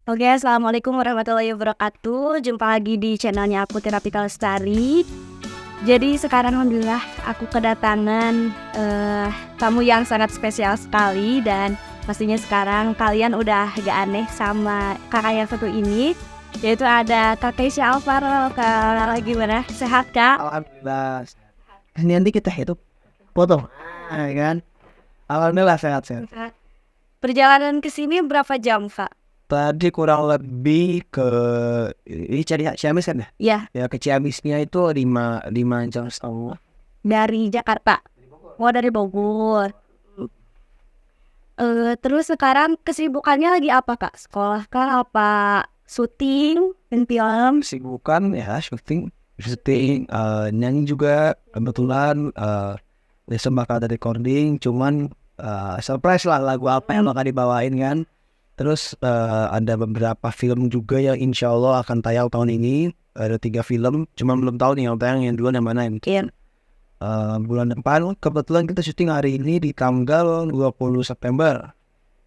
Oke, assalamualaikum warahmatullahi wabarakatuh. Jumpa lagi di channelnya aku Terapika Lestari. Jadi sekarang alhamdulillah aku kedatangan tamu yang sangat spesial sekali. Dan pastinya sekarang kalian udah gak aneh sama kakak yang satu ini, yaitu ada Kak Keisha Alvaro. Kak, gimana? Sehat Kak? Alhamdulillah. Ini nanti kita hidup foto, kan? Alhamdulillah sehat-sehat. Perjalanan ke sini berapa jam Kak? Tadi kurang lebih ke ini cari Ciamis kan ya? Ya, Ya ke Ciamisnya itu 5 jam setengah. dari Jakarta. Oh, dari Bogor. Terus sekarang kesibukannya lagi apa Kak? Sekolah kah? Apa syuting dan film? Kesibukan ya syuting, nyanyi juga kebetulan besok bakal ada recording. Cuman surprise lah lagu apa yang bakal dibawain kan. Terus ada beberapa film juga yang insya Allah akan tayang tahun ini. Ada 3 film, cuma belum tahu nih yang tayang yang duluan yang mana yang Iya. bulan depan. Kebetulan kita syuting hari ini di tanggal 20 September.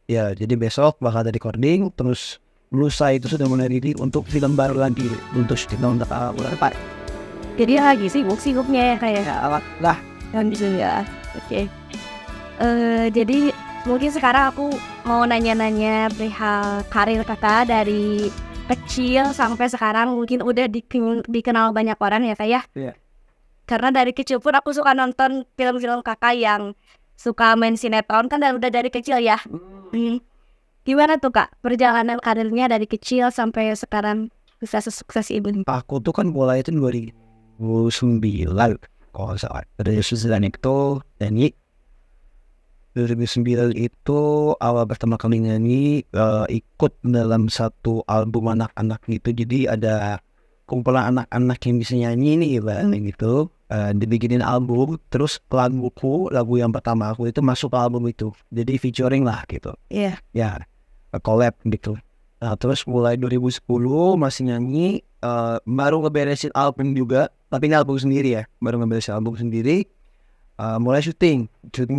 Ya, jadi besok bakal ada recording. Terus lusa itu sudah mulai ready untuk film baru lagi untuk syuting tahun bulan depan. Jadi lagi sibuk-sibuknya ya kayak Ya, lah. yang bisa ya. Oke. Jadi mungkin sekarang aku mau nanya-nanya perihal karir kakak dari kecil sampai sekarang, mungkin udah dikenal banyak orang ya Kak ya. Iya. Karena dari kecil pun aku suka nonton film-film kakak yang suka main sinetron kan, dan udah dari kecil ya. Gimana tuh Kak perjalanan karirnya dari kecil sampai sekarang bisa sesukses ini? Aku tuh kan mulai itu 2009 kalau nggak salah. Dari 2009 itu nyanyi. 2009 itu awal pertama kali nyanyi, ikut dalam satu album anak-anak gitu. Jadi ada kumpulan anak-anak yang bisa nyanyi nih gitu. Dibikinin album. Terus lagu yang pertama aku itu masuk ke album itu. Jadi featuring lah gitu. Iya. Ya, collab gitu. Nah, terus mulai 2010 masih nyanyi, baru ngeberesin album juga. Tapi ini album sendiri ya. Baru ngeberesin album sendiri. Mulai syuting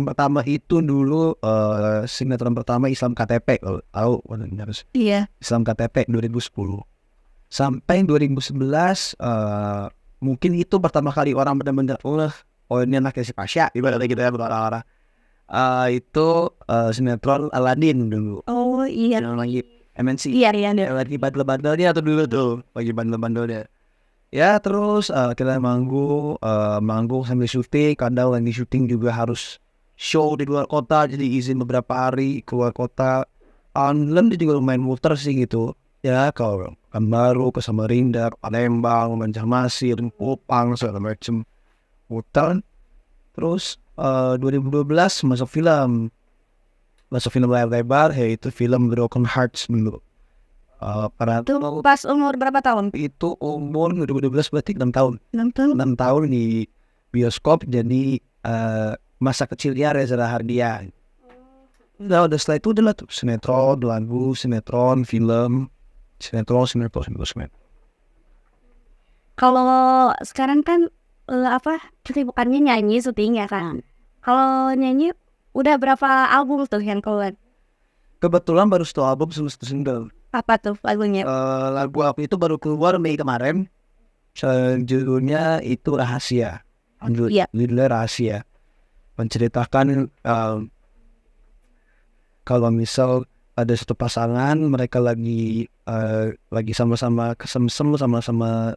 pertama itu dulu, sinetron pertama Islam KTP, kalau tahu harus Iya. Islam KTP 2010 sampai 2011. Mungkin itu pertama kali orang benar-benar oh ini anaknya si Pasha ibaratnya gitu ya, orang-orang. Itu sinetron Aladin dulu. Oh iya. Yang lagi MNC. Iya iya. Yang lagi bandel-bandelnya atau dulu tuh lagi bandel-bandelnya. Ya terus kita manggung sambil syuting. Kadang lagi syuting juga harus show di luar kota, jadi izin beberapa hari keluar kota. Alhamdulillah dia juga lumayan muter sih gitu. Ya kalau Pekanbaru, ke Samarinda, ke Palembang, Banjarmasin, Kupang, segala macem muter. Terus 2012 masuk film layar lebar, yaitu film Broken Hearts dulu. Pada Itu pas umur berapa tahun? itu umur 2012 berarti 6 tahun. 6 tahun. 6 tahun di bioskop, jadi masa kecilnya Reza Rahardian. Udah setelah itu udah lah tuh sinetron, lagu, sinetron, film, sinetron. Kalau sekarang kan kesibukannya nyanyi, syuting ya kan. Kalau nyanyi udah berapa album tuh yang keluar? Kebetulan baru satu album, satu single. Apa tuh lagunya? Lagu aku itu baru keluar Mei kemarin. Judulnya itu Rahasia. Iya. Judulnya Rahasia. Menceritakan kalau misal ada satu pasangan, mereka lagi sama-sama kesemsem, sama-sama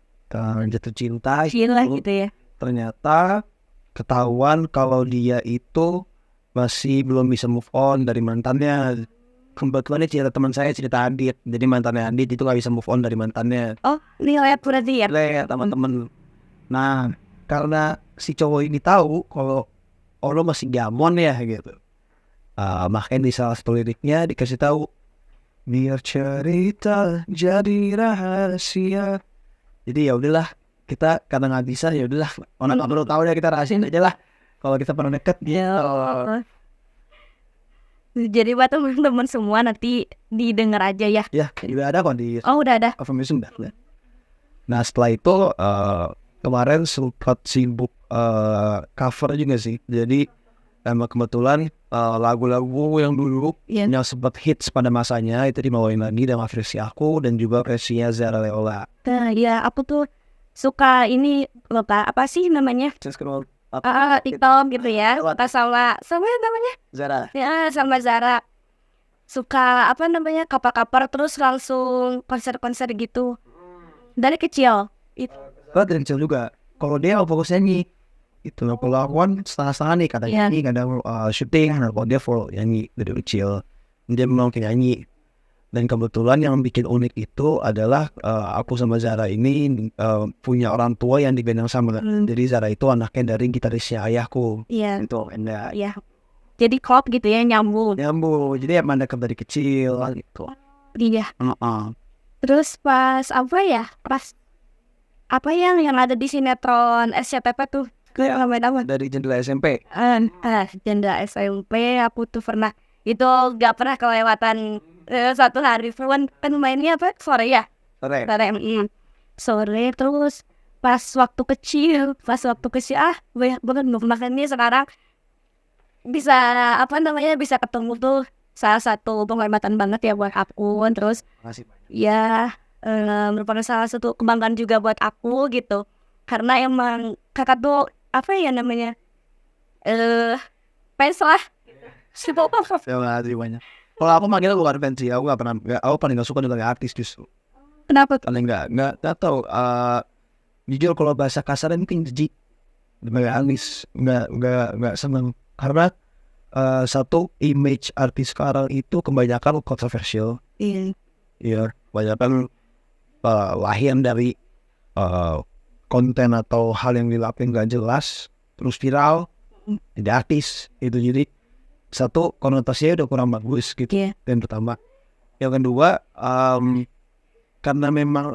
jatuh cinta. Gila gitu ya. Ternyata ketahuan kalau dia itu masih belum bisa move on dari mantannya. Kebetulan ini cerita teman saya, cerita Adit. Jadi mantannya Adit itu gak bisa move on dari mantannya. Oh, ini lihat berarti ya. Lihat teman-teman. Nah, karena si cowok ini tahu kalau lo masih gamon ya gitu. Makanya di salah satu liriknya dikasih tahu, biar cerita jadi rahasia. Jadi ya udahlah, kita karena nggak bisa ya udahlah, orang nggak perlu tahu ya, kita rahasiain aja lah. Kalau kita pernah deket dia. Jadi buat teman-teman semua nanti didengar aja ya. Ya, udah ada kok di Oh, udah ada. Affirmation udah. Nah setelah itu kemarin sempat sibuk cover juga sih. Jadi kebetulan lagu-lagu yang dulu Iya. yang sempat hits pada masanya itu dibawain lagi dengan versi aku dan juga versinya Zara Leola. Nah, ya aku tuh suka ini loh Kak, apa sih namanya? TikTok gitu ya. Kita sama namanya? Zara. Ya, sama Zara. Suka apa namanya? Cover-cover terus langsung konser-konser gitu. Dari kecil. Kalau dari kecil juga. Kalau dia fokusnya nyanyi itu kalau aku kan setengah-setengah nih kadang Iya. nyanyi kadang syuting. Nah, kalau dia full nyanyi dari kecil dia memang kayak nyanyi. Dan kebetulan yang bikin unik itu adalah aku sama Zara ini punya orang tua yang di band yang sama. Jadi Zara itu anaknya dari gitarisnya ayahku. Iya. Itu Enda. Iya. Jadi klop gitu ya, nyambung. Nyambung. Jadi emang dekat dari kecil gitu. Iya. Terus pas apa ya? Pas apa yang ada di sinetron SCTV tuh? Nama Dari jendela SMP. Janda SMP aku tuh pernah itu gak pernah kelewatan satu hari kan mainnya apa sore ya Sore. sore terus pas waktu kecil banyak banget makannya sekarang bisa apa namanya bisa ketemu tuh salah satu penghormatan banget ya buat aku terus Makasih. ya merupakan salah satu kebanggaan juga buat aku gitu karena emang kakak tuh apa ya namanya fans lah Terima kasih banyak. Kalau aku manggilnya bukan fans sih, aku paling gak suka dengan artis justru. kenapa tuh? Paling nggak tahu. Jujur kalau bahasa kasarnya mungkin jijik, nggak seneng karena satu image artis sekarang itu kebanyakan kontroversial. Iya. Iya, kebanyakan lahir dari konten atau hal yang dilakukan nggak jelas, terus viral, jadi artis itu jadi satu konotasinya udah kurang bagus gitu. Iya. Yang pertama, yang kedua karena memang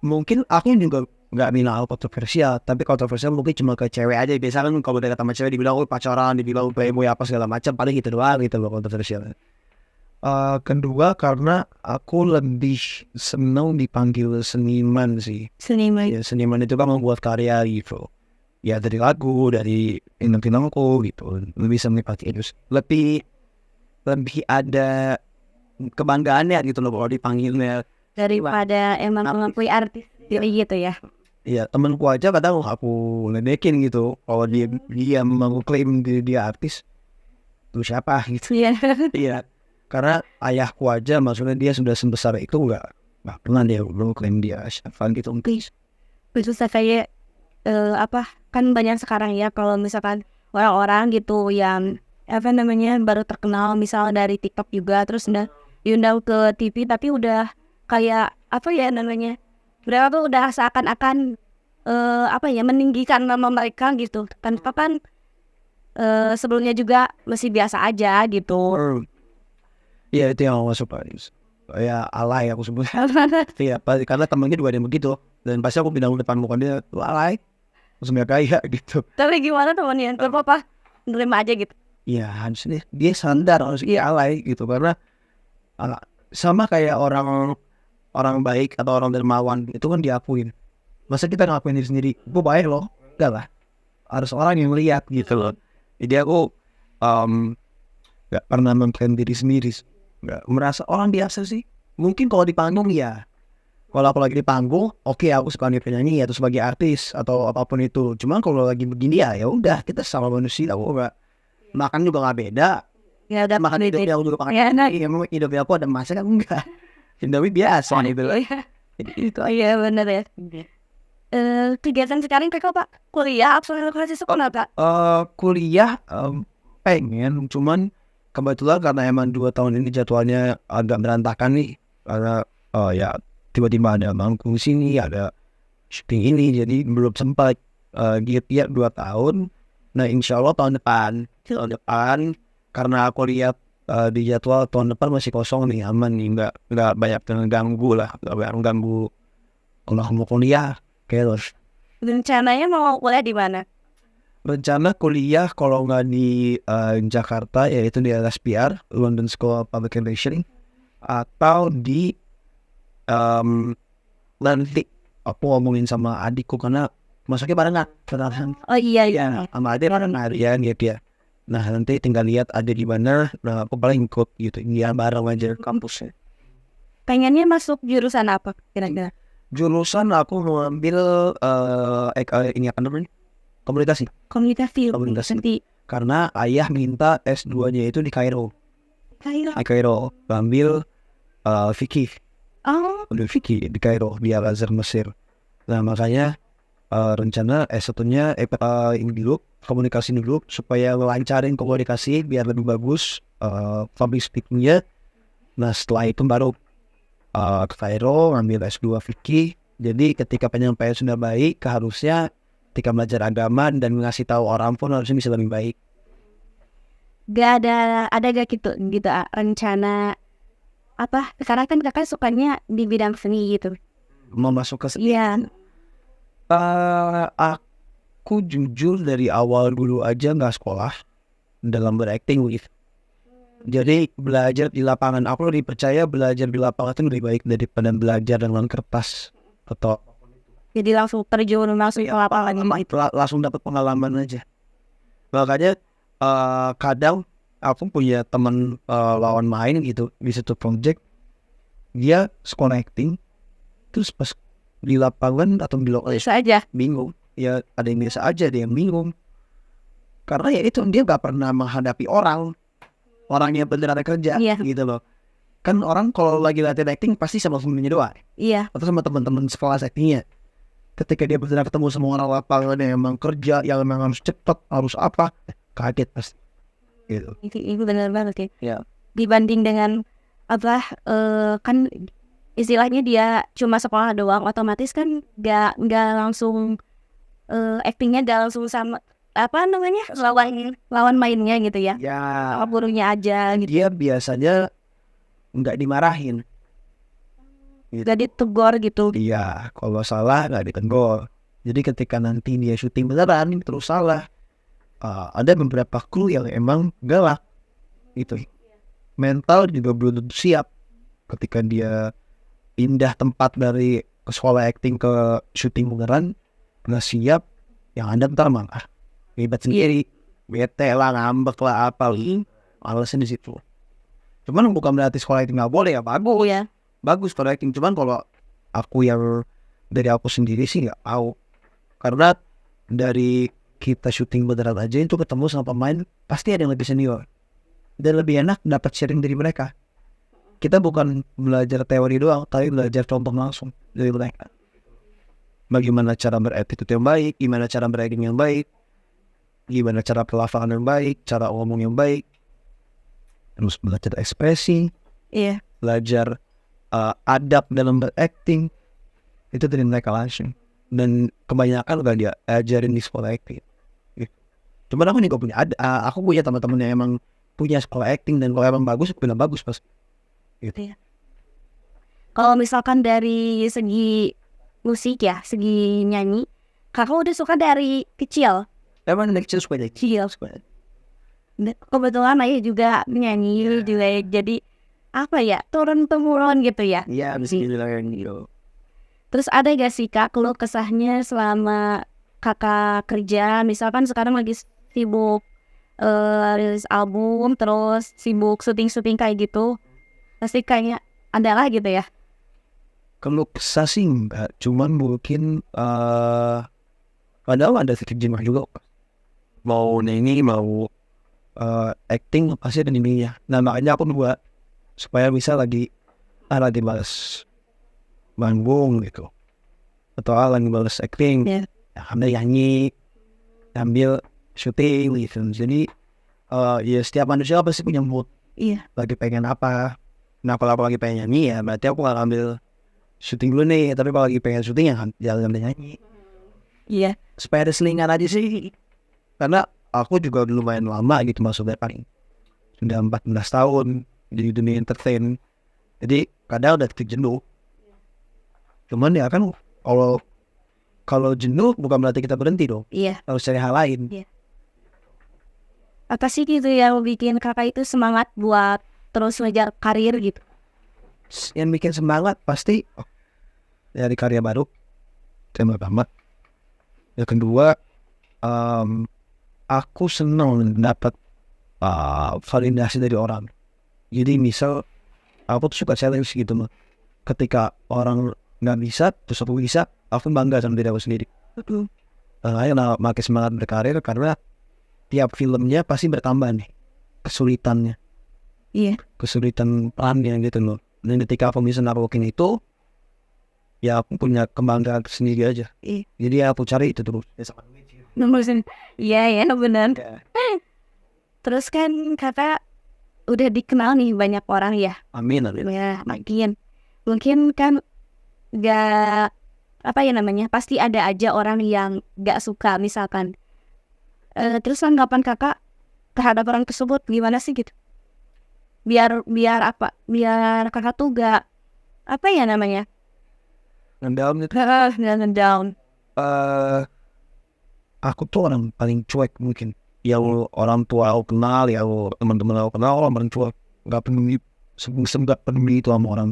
mungkin aku juga nggak bilang kontroversial, tapi kontroversial mungkin cuma ke cewek aja. Biasanya kan kalau dekat sama cewek dibilang pacaran, dibilang playboy apa segala macam, paling gitu doang gitu loh kontroversial. Kedua karena aku lebih senang dipanggil seniman sih. Seniman. Ya, seniman itu kan membuat karya gitu. Ya dari lagu, dari film-filmku gitu. Lebih senang dipakai itu. Lebih ada kebanggaannya gitu loh kalau dipanggilnya. Daripada emang mengakui artis gitu ya. Iya, temanku aja kadang aku ledekin gitu. Kalau dia mengklaim dia artis, itu siapa gitu. Iya. Iya. Karena ayahku aja maksudnya dia sudah sebesar itu nggak pernah dia mengklaim dia siapa gitu. Susah kayak apa kan banyak sekarang ya kalau misalkan orang-orang gitu yang apa namanya baru terkenal misal dari TikTok juga terus udah diundang ke TV tapi udah kayak apa ya namanya mereka tuh udah seakan-akan apa ya meninggikan nama mereka gitu tanpa kan sebelumnya juga masih biasa aja gitu. Iya itu yang aku suka. Ya alay aku sebut. Iya karena temennya juga ada yang begitu. Dan pasti aku bilang depan muka dia, lu alay. Terus dia kayak gitu. Tapi gimana temennya? Gak apa-apa, nerima aja gitu. Iya harusnya dia sadar harusnya alay gitu. Karena sama kayak orang baik atau orang dermawan itu kan diakuin. Masa kita ngakuin diri sendiri, gue baik loh. Enggak lah. Harus orang yang lihat gitu loh. Jadi aku gak pernah mengklaim diri sendiri. Gak merasa orang biasa sih. Mungkin kalau di panggung ya. Kalau aku lagi di panggung, oke, aku sebagai penyanyi atau sebagai artis atau apapun itu. Cuman kalau lagi begini ya udah kita sama manusia. Aku gak makan juga gak beda. Ya udah Makan hidupnya aku juga makan. ya, nah. Iya, hidupnya aku ada masa kan enggak. Hidupnya biasa gitu loh. Itu iya bener ya. Kegiatan sekarang kakak pak kuliah apa sekolah pak? Kuliah pengen, cuman kebetulan karena emang 2 tahun ini jadwalnya agak berantakan nih karena ya tiba-tiba ada manggung sini, ada syuting ini, jadi belum sempat gap 2 tahun. Nah insya Allah tahun depan karena aku lihat di jadwal tahun depan masih kosong nih, aman nih, nggak banyak terganggu lah, nggak banyak ganggu. Kalau mau kuliah kayak Rencananya mau kuliah di mana? rencana kuliah kalau nggak di Jakarta yaitu di LSPR, London School of Public Relations, atau di nanti aku ngomongin sama adikku karena masuknya barengan. Oh iya iya. Sama adik barengan ya gitu ya. Nah nanti tinggal lihat ada di mana. Nah aku paling ikut gitu, ya bareng aja kampusnya. Pengennya masuk jurusan apa kira-kira? Jurusan aku mau ambil ini apa namanya, komunikasi. Komunikasi. Komunikasi. Nanti Karena ayah minta S2-nya itu di Kairo. Kairo. Di Kairo ambil fikih. Oh, Ambil fikih di Kairo, di Al Azhar Mesir. Nah makanya rencana S1-nya ini dulu, komunikasi dulu supaya lancarin komunikasi biar lebih bagus public speaking-nya. Nah setelah itu baru ke Kairo ngambil S2 fikih. Jadi ketika penyampaian sudah baik, harusnya ketika belajar agama dan ngasih tahu orang pun harusnya bisa lebih baik. gak ada gak gitu rencana apa? Sekarang kan kakak sukanya di bidang seni gitu. Mau masuk ke seni. Iya. Aku jujur dari awal dulu aja nggak sekolah dalam berakting gitu. Jadi belajar di lapangan, aku lebih percaya belajar di lapangan itu lebih baik daripada belajar dengan kertas atau Jadi langsung terjun langsung ke lapangan gitu. langsung dapat pengalaman aja. Makanya kadang aku punya teman lawan main gitu di satu project, dia sekolah acting, terus pas di lapangan atau di lokasi Bisa aja. bingung. Ya ada yang biasa aja, ada yang bingung. Karena ya itu dia nggak pernah menghadapi orang yang beneran kerja Iya. gitu loh. Kan orang kalau lagi latihan acting pasti sama temennya doang Iya. atau sama teman-teman sekelas actingnya. Ketika dia beneran ketemu sama orang lapangan yang emang kerja, yang emang harus cepet, harus apa, kaget pasti gitu. Itu benar banget ya. Ya. Dibanding dengan apa kan istilahnya dia cuma sekolah doang, otomatis kan nggak langsung actingnya nggak langsung sama apa namanya lawan mainnya gitu ya. Ya, Sama gurunya aja gitu. dia biasanya nggak dimarahin. Gitu. Gak ditegur gitu. Iya, kalau salah nggak ditegur. Jadi ketika nanti dia syuting beneran terus salah, ada beberapa kru yang emang galak gitu. Mental juga belum tentu siap ketika dia pindah tempat dari sekolah acting ke syuting beneran, nggak siap, yang ada ntar malah ribet sendiri, bete lah, ngambek lah, apa alasan di situ. Cuman bukan berarti sekolah acting nggak boleh, ya bagus. Iya. Bagus sekolah acting, cuman kalau aku yang dari aku sendiri sih nggak tahu. Karena dari kita syuting beneran aja itu ketemu sama pemain pasti ada yang lebih senior dan lebih enak dapat sharing dari mereka. Kita bukan belajar teori doang, tapi belajar contoh langsung dari mereka. Bagaimana cara berattitude yang baik, gimana cara berakting yang baik, gimana cara pelafalan yang baik, cara ngomong yang baik, terus belajar ekspresi, Iya. belajar adab dalam berakting, itu dari mereka langsung. Dan kebanyakan udah dia ajarin di sekolah acting. Gitu. Cuman aku juga punya aku punya teman-teman yang emang punya sekolah acting, dan kalau emang bagus, aku bilang bagus pas. Gitu. Iya. Kalau misalkan dari segi musik ya, segi nyanyi, kakak udah suka dari kecil. Emang dari kecil suka Kecil. Kebetulan ayah juga nyanyi juga ya. Jadi apa ya, turun temurun gitu ya. Iya, bismillah gitu. Terus ada gak sih kak keluh kesahnya selama kakak kerja, misalkan sekarang lagi sibuk rilis album, terus sibuk syuting kayak gitu, pasti kayaknya ada lah gitu ya. Kalau kesah sih enggak, cuman mungkin padahal ada sedikit jenuh juga. Mau nyanyi, mau acting pasti ada nyanyinya. Nah makanya aku buat supaya bisa lagi balas manggung gitu, atau lagi balas acting, Yeah. ambil nyanyi, ambil syuting gitu. Jadi ya setiap manusia pasti punya mood, Iya. lagi pengen apa. Nah kalau aku lagi pengen nyanyi, ya berarti aku gak ambil syuting dulu nih. Tapi kalau lagi pengen syuting, ya jangan ambil nyanyi, Iya. supaya ada selingan aja sih. Karena aku juga lumayan lama gitu masuknya, paling sudah 14 tahun di dunia entertain. Jadi kadang udah titik jenuh. Cuman ya kan kalau jenuh bukan berarti kita berhenti dong. Iya. Harus cari hal lain. Iya. Apa sih gitu yang bikin kakak itu semangat buat terus ngejar karir gitu? Yang bikin semangat pasti dari karya baru, yang pertama. Yang kedua, aku senang dapat validasi dari orang. Jadi misal aku tuh suka challenge gitu mah. Ketika orang nggak bisa, terus aku bisa, aku bangga sama diri aku sendiri. Ayo makin semangat berkarir karena tiap filmnya pasti bertambah nih kesulitannya, Iya. kesulitan perannya gitu loh. Dan ketika aku bisa naruhin itu, ya aku punya kebanggaan sendiri aja. Iya. Jadi aku cari itu terus. Ya, sama duit sih. Iya ya benar. Ya, Terus kan kakak udah dikenal nih banyak orang ya. amin, amin. Ya mungkin kan gak apa ya namanya, pasti ada aja orang yang gak suka misalkan. Terus tanggapan kakak terhadap orang tersebut gimana sih gitu? Biar apa? Biar kakak tuh gak apa ya namanya? Ngedown itu. Gak down. eh aku tuh orang paling cuek mungkin. Ya orang tua aku kenal, ya teman-teman aku kenal, orang paling cuek. Gak peduli, nggak peduli itu sama orang.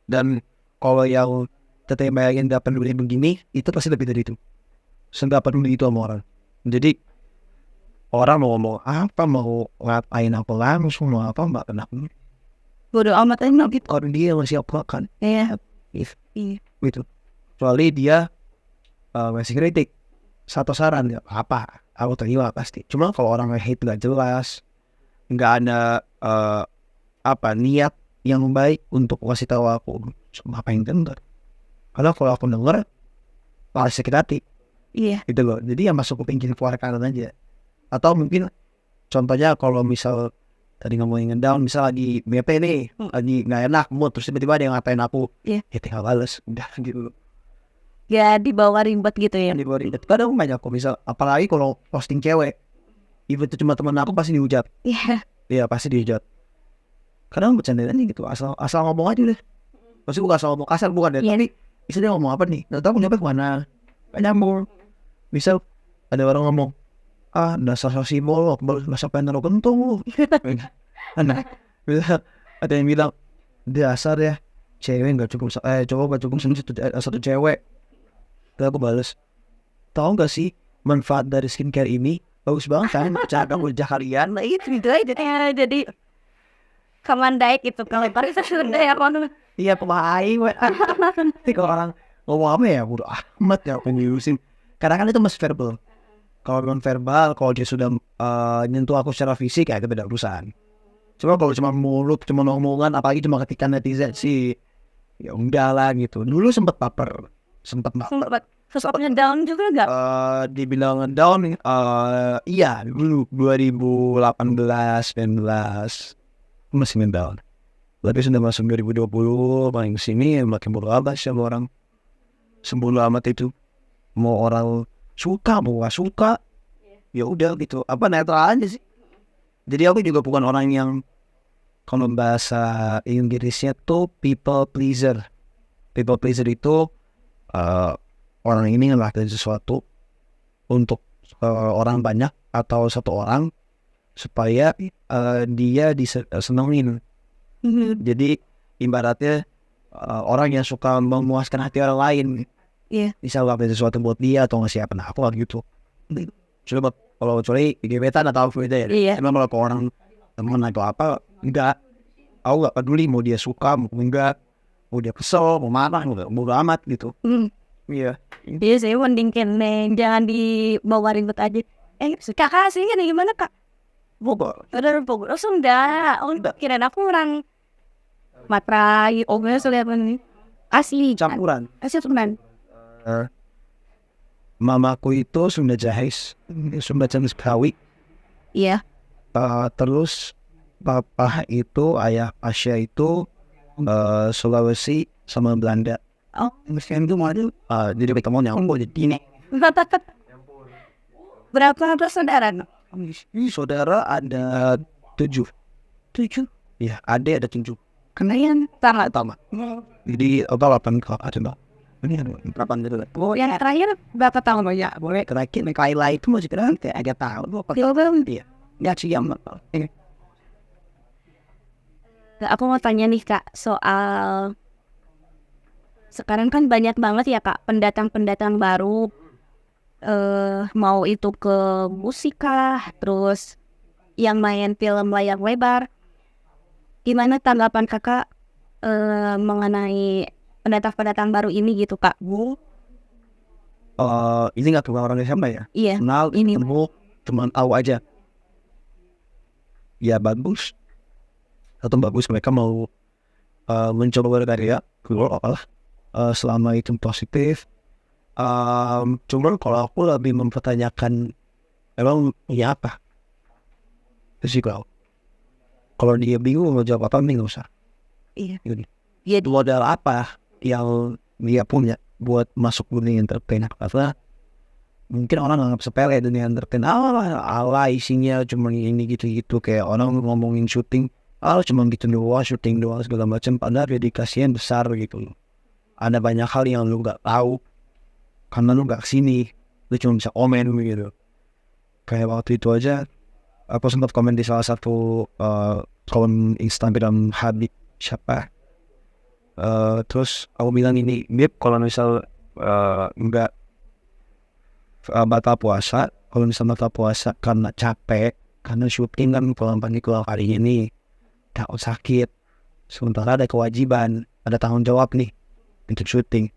Dan kalau yang teteh bayangin gak peduli begini, itu pasti lebih dari itu. Nggak peduli itu sama orang. Jadi orang mau ngomong apa, mau ngapain apa langsung, mau apa mbak kena Bodoh amat aja gitu. orang dia masih apa kan Iya. gitu. Kecuali dia ngasih kritik satu saran ya apa aku terima pasti. Cuma kalau orang hate nggak jelas, nggak ada niat yang baik untuk kasih tahu aku, apa yang denger. Karena kalau aku denger malah sakit hati Iya. gitu loh. Jadi yang masuk kuping kiri keluar kanan aja. Atau mungkin contohnya kalau misal tadi ngomongin ngedown, misal lagi BP nih, lagi nggak enak mood, terus tiba-tiba ada yang ngatain aku, Iya. ya tinggal bales udah gitu. Ya dibawa ribet gitu ya. Di bawah itu kadang banyak kok, misal apalagi kalau posting cewek, even itu cuma teman aku pasti dihujat. Iya. Iya pasti dihujat. Kadang bercandaan aja gitu, asal ngomong aja deh. Maksudnya bukan asal ngomong kasar, bukan deh, Iya. tapi bisa dia ngomong apa nih, nggak tahu aku nyampe kemana, nggak nyambung. Misal ada orang ngomong, dasar sosial masa pengen naruh kentung. Nah, bisa ada yang bilang dasar ya cewek nggak cukup, cowok nggak cukup satu cewek. Terus aku bales, tahu nggak sih manfaat dari skincare ini bagus banget kan, jaga wajah kalian. Nah itu aja. Jadi Kamandai gitu kalau itu sudah ya kon. Iya pemain. Tapi kalau orang ngomong apa ya udah amat ya aku ngurusin. Karena kan itu masih verbal. Kalau non verbal, kalau dia sudah nyentuh aku secara fisik ya itu beda urusan. Cuma kalau cuma mulut, cuma omongan, apalagi cuma ketika netizen sih, ya udah lah gitu. Dulu sempat baper. Sempatnya down juga nggak? Dibilang down, iya dulu 2018, 19 masih down. Tapi sudah masuk 2020, paling kesini makin bodo amat sama orang. Sebodoh amat itu. Mau orang suka, mau gak suka, ya udah gitu. Apa netral aja sih. Jadi aku juga bukan orang yang, kalau bahasa Inggrisnya tuh people pleaser. People pleaser itu orang ini ngelakuin sesuatu untuk orang banyak atau satu orang supaya dia disenengin. Jadi ibaratnya orang yang suka memuaskan hati orang lain. Iya. Bisa ngelakuin sesuatu buat dia atau ngasih apa gitu. Coba kalau kecuali gebetan atau apa beda ya. Iya. Emang kalau ke orang teman atau apa enggak. Aku gak peduli mau dia suka mau enggak, mau dia kesel mau marah mau amat gitu. Iya. Iya saya mending kene jangan dibawa ribet aja. Kakak sih ini gimana kak? Bogor. Udah langsung dah. Kirain aku orang matrai. Nggak sulit ini. Asli. Campuran. Asli teman. Mamaku itu Sunda Jahis, Sunda Jahis Betawi. Iya. Terus papa itu, ayah Pasha itu Sulawesi sama Belanda. Oh. Meskian itu mau jadi ketemu nyambung jadi ini. Berapa saudara? Saudara ada 7. Iya, adik ada 7. Kenaian sama. Jadi total 8 kakak ada. Ini ada 8 gitu. Oh, yang terakhir berapa tahun ya? Boleh terakhir Kaila itu masih keren kayak ada tahun. Iya. Ya sih yang Aku mau tanya nih kak soal sekarang kan banyak banget ya kak pendatang baru mau itu ke musika, terus yang main film layar lebar. Gimana tanggapan kakak mengenai pendatang-pendatang baru ini gitu kak? Ini nggak kenal orangnya siapa ya? Iya, Kenal, ini ketemu, cuman tahu aja. Ya bagus, atau bagus mereka mau mencoba berkarya, keluar apalah. Selama itu positif. Cuma kalau aku lebih mempertanyakan, emang punya apa? Itu sih kalau dia bingung mau jawab apa, nggak usah. iya. Gini. Iya, Modal apa yang dia punya buat masuk dunia entertain? Karena mungkin orang nganggap sepele dunia entertain. Ala isinya cuma ini gitu-gitu, kayak orang ngomongin syuting, cuma gitu doang, syuting doang segala macam. Padahal dedikasinya besar gitu. Ada banyak hal yang lu nggak tahu karena lu nggak kesini. Lu cuma bisa komen gitu. Kayak waktu itu aja aku sempat komen di salah satu kolom Instagram Habib siapa. Terus aku bilang ini, Bib, kalau misal nggak batal puasa, kalau misal batal puasa karena capek, karena syuting kan pulang pagi keluar hari ini, takut sakit. Sementara ada kewajiban, ada tanggung jawab nih untuk syuting.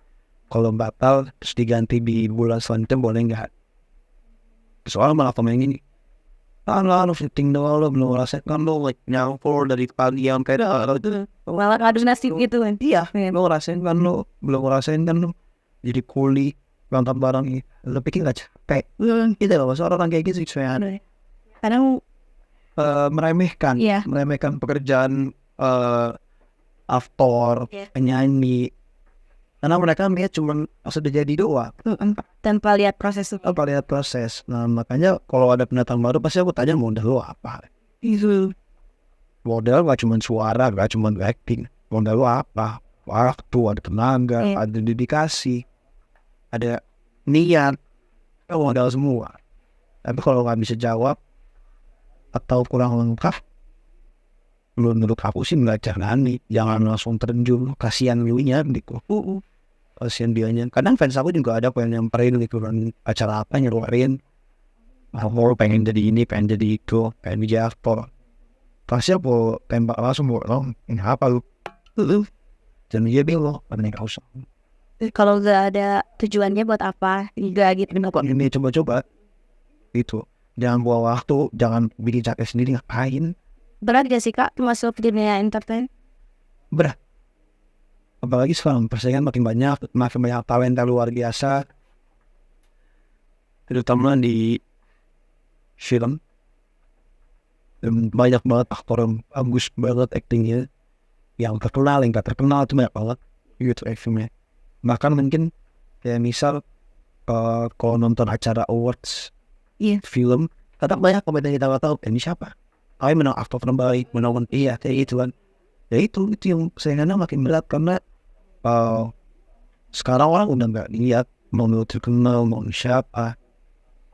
Kalau batal terus diganti di bulan selanjutnya boleh nggak? Soalnya malah komen gini, lu syuting doang, lu belum ngerasain kan, lu nyampur dari pagi sampai itu. malah ngadu nasib gitu kan? Iya, lu ngerasain kan, lu belum ngerasain kan, lu jadi kuli ngangkat barang ini. Lu pikir gak capek? Gitu loh, maksudnya orang kayak gitu saya Kadang meremehkan, Iya. meremehkan pekerjaan aktor, Iya. penyanyi. Karena mereka lihat cuma sudah jadi doang, tanpa lihat proses itu. tanpa lihat proses. Nah makanya kalau ada pendatang baru pasti aku tanya modal lo apa? Itu modal gak cuma suara, gak cuma acting. Modal lo apa? Waktu, ada tenaga, Iya. ada dedikasi, ada niat, itu modal semua. Tapi kalau nggak bisa jawab atau kurang lengkap, menurut aku sih nggak jangan langsung terjun, kasihan view-nya gitu. Kasihan dianya. Kadang fans aku juga ada yang nyamperin gitu kan, acara apa nyeluarin, aku pengen jadi ini, pengen jadi itu, pengen jadi aktor. Pasti aku tembak langsung, ini apa lu? Dan dia bilang, nggak usah. Kalau nggak ada tujuannya buat apa? Enggak gitu. Kenapa ini coba-coba? Itu. Jangan buang waktu, jangan bikin capek sendiri, ngapain? Berat gak sih kak masuk dunia entertain? Berat. Apalagi sekarang persaingan makin banyak talenta luar biasa, terutama di film. Dan banyak banget aktor yang bagus banget aktingnya, yang terkenal, yang gak terkenal itu banyak banget gitu actingnya. Bahkan mungkin kayak misal kalau nonton acara awards film, kadang banyak komen yang kita nggak tahu ini siapa. Menang aktor terbaik, menang kayak itu kan. Ya itu yang saingannya makin berat karena sekarang orang udah nggak lihat mau terkenal mau siapa,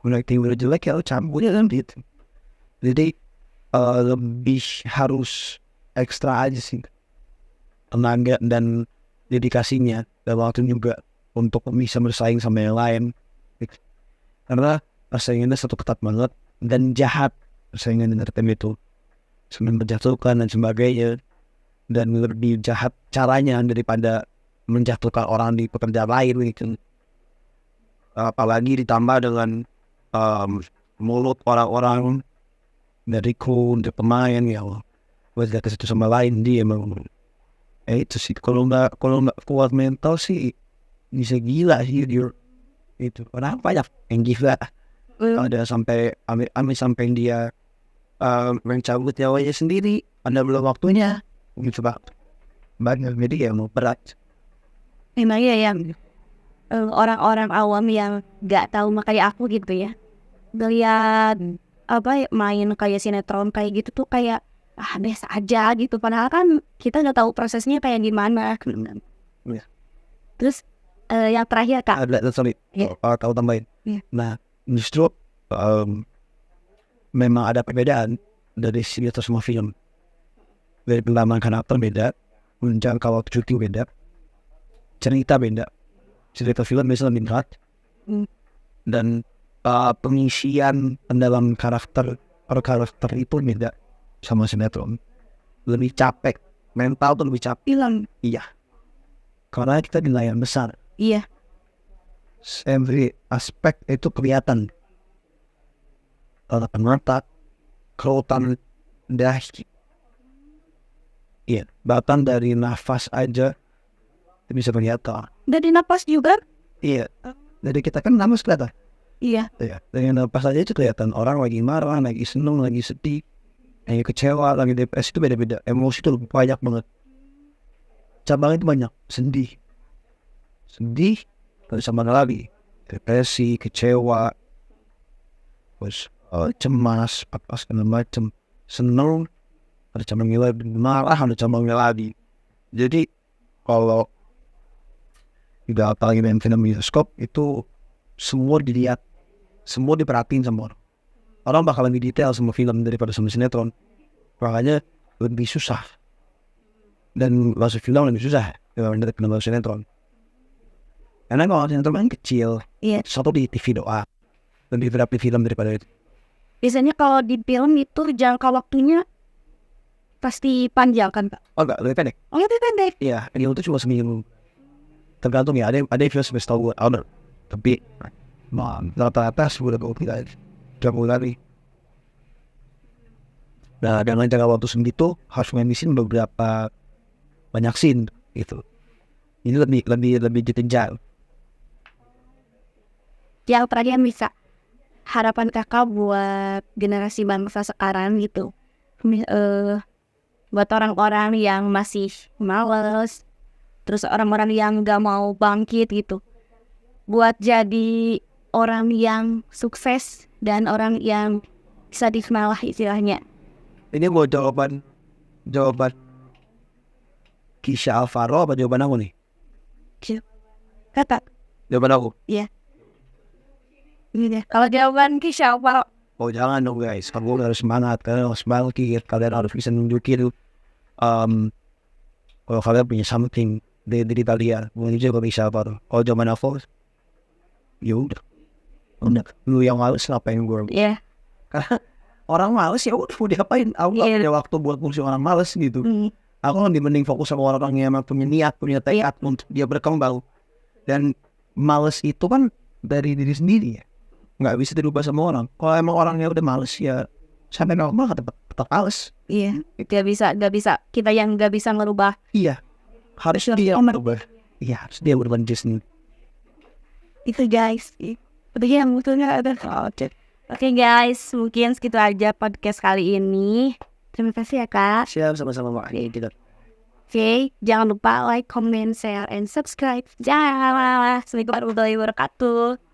udah udah jelek ya campurnya kan gitu. Jadi lebih harus ekstra aja sih tenaga dan dedikasinya dan waktu juga untuk bisa bersaing sama yang lain, karena persaingannya satu ketat banget dan jahat. Persaingan entertainment itu semakin menjatuhkan dan sebagainya, dan lebih jahat caranya daripada menjatuhkan orang di pekerjaan lain gitu. Apalagi ditambah dengan mulut orang-orang dari kru untuk pemain ya, buat ke satu sama lain dia emang itu sih. Kalau nggak kuat mental sih bisa gila sih dia itu. Kenapa banyak yang gila, ada sampai amit sampai dia mencabut nyawanya sendiri, anda belum waktunya gitu pak. Banyak, jadi ya mau berat. Memang ya yang orang-orang awam yang nggak tahu makanya aku gitu ya, ngeliat apa main kayak sinetron kayak gitu tuh kayak biasa aja gitu, padahal kan kita nggak tahu prosesnya kayak gimana. Iya. Terus yang terakhir kak, Sorry, tahu tambahin. Iya. Nah justru memang ada perbedaan dari sini atau semua film. Dari pengembangan karakter beda, menjangkau waktu syuting beda, cerita beda. Cerita film misalnya lebih berat, dan pengisian dalam karakter per karakter itu beda sama sinetron. Lebih capek, mental tuh lebih capek. Iya, karena kita di layar besar, Iya. every aspek itu kelihatan. Tatapan mata, kerutan dahi, iya, bahkan dari nafas aja itu bisa kelihatan. Dari napas juga. Iya, jadi kita kan nafas kelihatan. Iya. Iya, dari nafas aja itu kelihatan orang lagi marah, lagi seneng, lagi sedih, lagi kecewa, lagi depresi, itu beda-beda. Emosi itu lebih banyak banget. Cabangnya itu banyak. Sedih, terus sama lagi depresi, kecewa, terus cemas, apa segala macam, seneng, ada cabangnya lagi, marah, ada cabangnya lagi. Jadi kalau tidak apalagi main film bioskop itu semua dilihat, semua diperhatiin sama orang. Orang bakal lebih detail sama film daripada sama sinetron. Makanya lebih susah. Dan masuk film lebih susah daripada film sinetron. Karena kalau sinetron kan kecil, Iya. satu di TV doang. Lebih berat di film daripada itu. Biasanya kalau di film itu jangka waktunya pasti panjang kan, Pak? Oh enggak, lebih pendek. Oh, lebih pendek. Iya, film itu cuma seminggu. Tergantung ya, ada yang film sampai setahun, ada. Tapi rata-rata sudah 3 bulan nih. Nah, dengan jangka waktu segitu harus ngabisin beberapa banyak scene gitu. Ini lebih dikejar. Yang terakhir bisa harapan kakak buat generasi bangsa sekarang gitu. Buat orang-orang yang masih males, terus orang-orang yang gak mau bangkit gitu. Buat jadi orang yang sukses dan orang yang bisa dikenal lah istilahnya. Ini mau jawaban Kisha Alvaro apa jawaban aku nih? Kakak, Jawaban aku. iya. Ini deh. Kalau jawaban Kisha apa? Oh jangan dong guys, kamu harus semangat, kalian harus bangkit, kalian harus bisa nunjukin kalau kalian punya something dari diri kalian. Bukan juga Kisha Alvaro. Kalau jawaban aku, ya udah, lu yang males ngapain gue? Iya. Karena orang males ya udah mau diapain? Aku gak punya waktu buat ngurusin orang males gitu. Aku lebih mending fokus sama orang yang emang punya niat, punya tekad untuk dia berkembang. Dan males itu kan dari diri sendiri ya, nggak bisa dirubah sama orang. Kalau emang orangnya udah males ya sampai normal tetap males. Iya. Gak bisa. Kita yang gak bisa merubah. Iya, harus dia berubah. Iya, harus dia berubah sendiri. Itu guys. Udah yang betulnya ada. Oke guys, mungkin segitu aja podcast kali ini. Terima kasih ya kak. Siap, sama-sama Mbak. Oke, jangan lupa like, comment, share, and subscribe. Assalamualaikum warahmatullahi wabarakatuh.